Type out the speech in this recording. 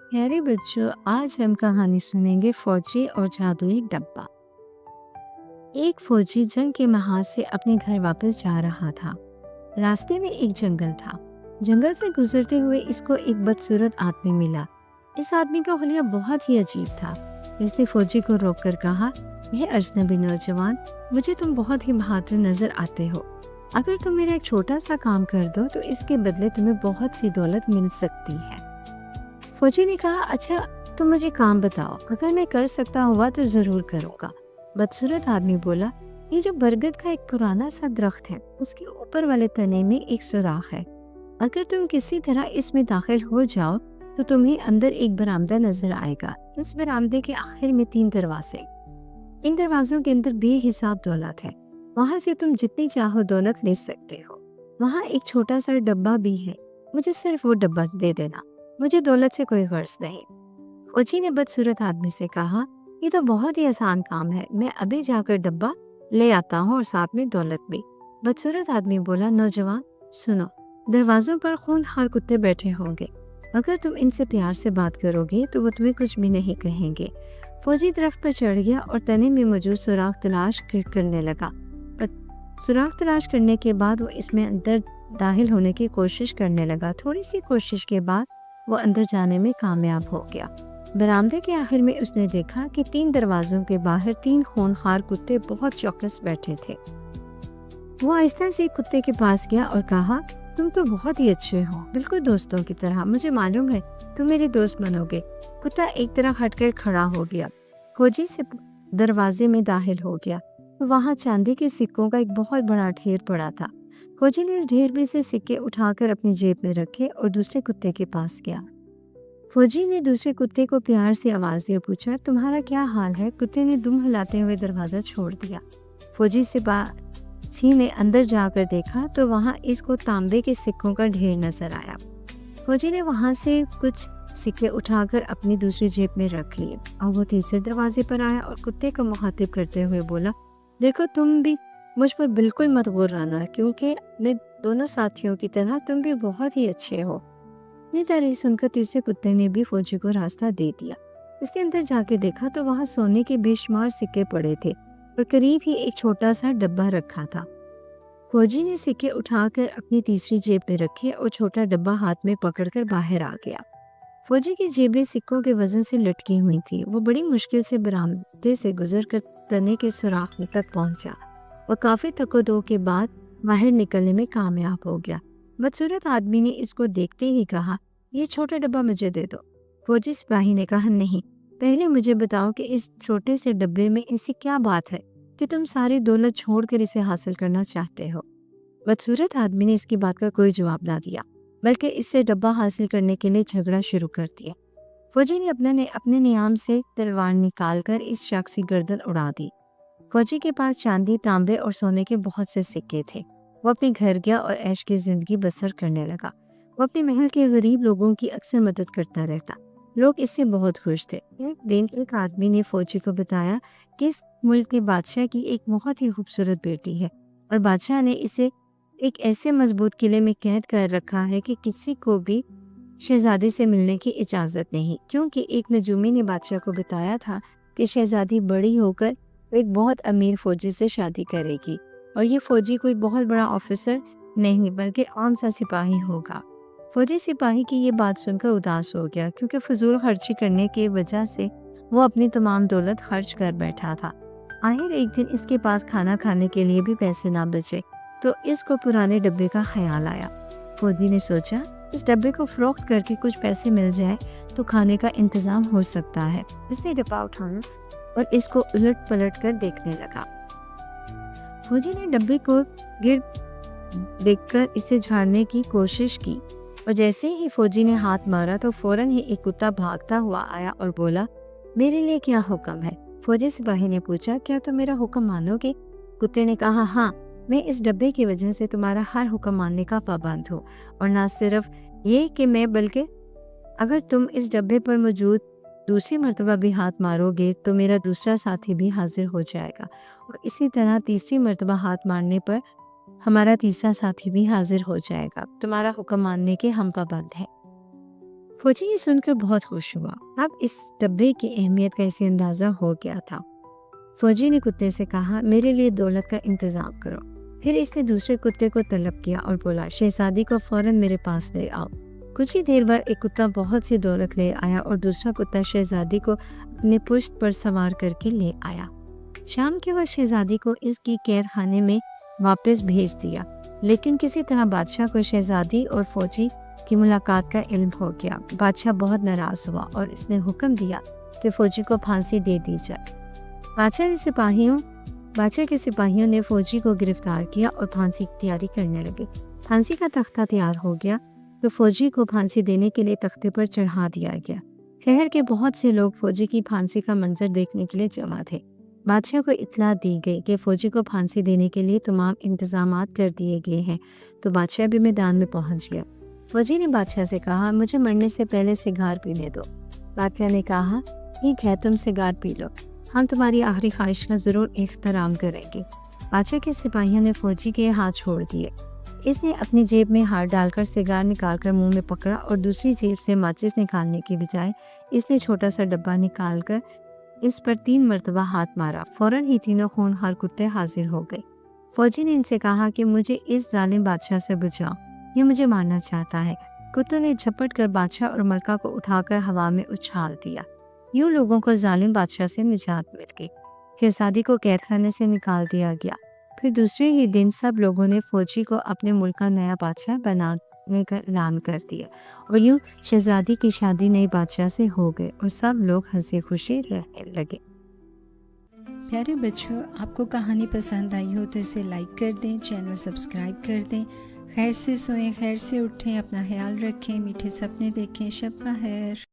प्यारे बच्चों, आज हम कहानी सुनेंगे फौजी और जादुई डब्बा। एक फौजी जंग के महाज से अपने घर वापस जा रहा था। रास्ते में एक जंगल था। जंगल से गुजरते हुए इसको एक बदसूरत आदमी मिला। इस आदमी का हुलिया बहुत ही अजीब था। इसने फौजी को रोककर कहा, यह अजनबी नौजवान, मुझे तुम बहुत ही बहादुर नजर आते हो। अगर तुम मेरा एक छोटा सा काम कर दो तो इसके बदले तुम्हें बहुत सी दौलत मिल सकती है। फौजी ने कहा, अच्छा तुम मुझे काम बताओ, अगर मैं कर सकता हुआ तो जरूर करूँगा। बदसूरत आदमी बोला, ये जो बरगद का एक पुराना सा दरख्त है, उसके ऊपर वाले तने में एक सुराख है। अगर तुम किसी तरह इसमें दाखिल हो जाओ तो तुम्हें अंदर एक बरामदा नजर आएगा। इस बरामदे के आखिर में 3 दरवाजे। इन दरवाजों के अंदर बेहिसाब दौलत है। वहां से तुम जितनी चाहो दौलत ले सकते हो। वहां एक छोटा सा डब्बा भी है, मुझे सिर्फ वो डब्बा दे देना, मुझे दौलत से कोई गर्ज नहीं। फौजी ने बदसूरत आदमी से कहा, ये तो बहुत ही आसान काम है, मैं अभी जाकर डब्बा ले आता हूँ और साथ में दौलत भी। बदसूरत आदमी बोला, नौजवान सुनो, दरवाजों पर खूंखार कुत्ते बैठे होंगे। अगर तुम इनसे प्यार से बात करोगे तो वो तुम्हें कुछ भी नहीं कहेंगे। फौजी दरख्त पर चढ़ गया और तने में मौजूद सुराख तलाश करने लगा। सुराख तलाश करने के बाद वो इसमें अंदर दाखिल होने की कोशिश करने लगा। थोड़ी सी कोशिश के बाद वो अंदर जाने में कामयाब हो गया। बरामदे के आखिर में उसने देखा कि 3 दरवाजों के बाहर 3 खूंखार कुत्ते बहुत चौकस बैठे थे। वो आहिस्ता से एक कुत्ते के पास गया और कहा, तुम तो बहुत ही अच्छे हो, बिल्कुल दोस्तों की तरह, मुझे मालूम है तुम मेरे दोस्त बनोगे। कुत्ता एक तरफ हटकर खड़ा हो गया। फौजी से दरवाजे में दाखिल हो गया। वहां चांदी के सिक्कों का एक बहुत बड़ा ढेर पड़ा था। फौजी ने इस ढेर में से सिक्के उठाकर अपनी जेब में रखे और दूसरे कुत्ते के पास गया। फौजी ने दूसरे कुत्ते को प्यार से आवाज दिए पूछा, तुम्हारा क्या हाल है? कुत्ते ने दुम हिलाते हुए दरवाजा छोड़ दिया। फौजी सिपाही ने अंदर जाकर देखा तो वहां इसको तांबे के सिक्कों का ढेर नजर आया। फौजी ने वहां से कुछ सिक्के उठाकर अपनी दूसरी जेब में रख लिए और वो तीसरे दरवाजे पर आया और कुत्ते को मुखातिब करते हुए बोला, देखो तुम भी मुझ पर बिल्कुल मत गुर्राना, क्योंकि अपने दोनों साथियों की तरह तुम भी बहुत ही अच्छे हो। इतनी तारीफ सुनकर तीसरे कुत्ते ने भी फौजी को रास्ता दे दिया। इसने अंदर जाके देखा तो वहां सोने के बेशुमार सिक्के पड़े थे और करीब ही एक छोटा सा डब्बा रखा था। फौजी ने सिक्के उठाकर अपनी तीसरी जेब में रखे और छोटा डब्बा हाथ में पकड़कर बाहर आ गया। फौजी की जेबें सिक्कों के वजन से लटकी हुई थी। वो बड़ी मुश्किल से बरामदे से गुजरकर तने के सुराख में तक पहुंचा और काफी तकदो के बाद बाहर निकलने में कामयाब हो गया। बदसूरत आदमी ने इसको देखते ही कहा, ये छोटा डब्बा मुझे दे दो। फौजी सिपाही ने कहा, नहीं, पहले मुझे बताओ कि इस छोटे से डब्बे में ऐसी क्या बात है कि तुम सारी दौलत छोड़कर इसे हासिल करना चाहते हो। बदसूरत आदमी ने इसकी बात का कोई जवाब ना दिया, बल्कि इससे डब्बा हासिल करने के लिए झगड़ा शुरू कर दिया। फौजी ने अपने नियाम से तलवार निकालकर इस शख्स की गर्दन उड़ा दी। फौजी के पास चांदी, तांबे और सोने के बहुत से सिक्के थे। वो अपने घर गया और ऐश की जिंदगी बसर करने लगा। वो अपने महल के गरीब लोगों की अक्सर मदद करता रहता। लोग इससे बहुत खुश थे। एक दिन एक आदमी ने फौजी को बताया कि इस मुल्क के बादशाह की एक बहुत ही खूबसूरत बेटी है और बादशाह ने इसे एक ऐसे मजबूत किले में कैद कर रखा है कि किसी को भी शहजादी से मिलने की इजाजत नहीं, क्योंकि एक नजूमी ने बादशाह को बताया था कि शहजादी बड़ी होकर एक बहुत अमीर फौजी से शादी करेगी और ये फौजी कोई बहुत बड़ा ऑफिसर नहीं बल्कि आम सा सिपाही होगा। फौजी सिपाही की ये बात सुनकर उदास हो गया, क्योंकि फजूल खर्ची करने की वजह से वो अपनी तमाम दौलत खर्च कर बैठा था। आखिर एक दिन इसके पास खाना खाने के लिए भी पैसे ना बचे तो इसको पुराने डब्बे का ख्याल आया। फौजी ने सोचा, इस डब्बे को फरोख्त करके कुछ पैसे मिल जाए तो खाने का इंतजाम हो सकता है। इसने डब्बा उठाया और इसको उलट पलट कर देखने लगा। फौजी ने डब्बे को गिर देखकर इसे झाड़ने की कोशिश की और जैसे ही फौजी ने हाथ मारा तो फौरन ही एक कुत्ता भागता हुआ आया और बोला, मेरे लिए क्या हुक्म है? फौजी सिपाही ने पूछा, क्या तुम मेरा हुक्म मानोगे? कुत्ते ने कहा, हाँ, मैं इस डब्बे की वजह से तुम्हारा हर हुक्म मानने का पाबंद हूँ, और ना सिर्फ ये कि मैं, बल्कि अगर तुम इस डब्बे पर मौजूद दूसरी मर्तबा भी हाथ मारोगे तो मेरा दूसरा साथी भी हाजिर हो जाएगा, और इसी तरह तीसरी मर्तबा हाथ मारने पर हमारा तीसरा साथी भी हाजिर हो जाएगा। तुम्हारा हुक्म मानने के हम पाबंद हैं। फौजी ये सुनकर बहुत खुश हुआ। अब इस डब्बे की अहमियत का इसे अंदाज़ा हो गया था। फौजी ने कुत्ते से कहा, मेरे लिए दौलत का इंतज़ाम करो। फिर इसने दूसरे कुत्ते को तलब किया और बोला, शहजादी को फ़ौरन मेरे पास ले आओ। कुछ ही देर बाद एक कुत्ता बहुत सी दौलत ले आया और दूसरा कुत्ता शहजादी को अपने पुश्त पर सवार करके ले आया। शाम के वक्त शहजादी को इसकी कैद खाने में वापस भेज दिया, लेकिन किसी तरह बादशाह को शहजादी और फौजी की मुलाकात का इल्म हो गया। बादशाह बहुत नाराज़ हुआ और इसने हुक्म दिया कि फौजी को फांसी दे दी जाए। बादशाह के सिपाहियों ने फौजी को गिरफ्तार किया और फांसी की तैयारी करने लगे। फांसी का तख्ता तैयार हो गया तो फौजी को फांसी देने के लिए तख्ते पर चढ़ा दिया गया। शहर के बहुत से लोग फौजी की फांसी का मंजर देखने के लिए जमा थे। बादशाह को इत्तला दी गई कि फौजी को फांसी देने के लिए तमाम इंतजामात कर दिए गए हैं, तो बादशाह भी मैदान में पहुंच गया। फौजी ने बादशाह से कहा, मुझे मरने से पहले सिगार पीने दो। बादशाह ने कहा, ठीक है, तुम सिगार पी लो, हम तुम्हारी आखिरी ख्वाहिश का ज़रूर एहतराम करेंगे। बादशाह के सिपाहियों ने फौजी के हाथ छोड़ दिए। इसने अपनी जेब में हाथ डालकर सिगार निकालकर मुंह में पकड़ा और दूसरी जेब से माचिस निकालने के बजाय इसने छोटा सा डब्बा निकालकर इस पर 3 मरतबा हाथ मारा। फौरन ही तीनों खूनखार कुत्ते हाजिर हो गए। फौजी ने इनसे कहा कि मुझे इस जालिम बादशाह से बचाओ, ये मुझे मारना चाहता है। कुत्तों ने झपट कर बादशाह और मलका को उठाकर हवा में उछाल दिया। यूं लोगों को जालिम बादशाह से निजात मिल गई। शहजादी को कैद खाने से निकाल दिया गया। फिर दूसरे ही दिन सब लोगों ने फौजी को अपने मुल्क का नया बादशाह बनाने का ऐलान कर दिया और यूं शहजादी की शादी नए बादशाह से हो गई और सब लोग हंसी खुशी रहने लगे। प्यारे बच्चों, आपको कहानी पसंद आई हो तो इसे लाइक कर दें, चैनल सब्सक्राइब कर दें। खैर से सोएं, खैर से उठें, अपना ख्याल रखें, मीठे सपने देखें। शब बख़ैर।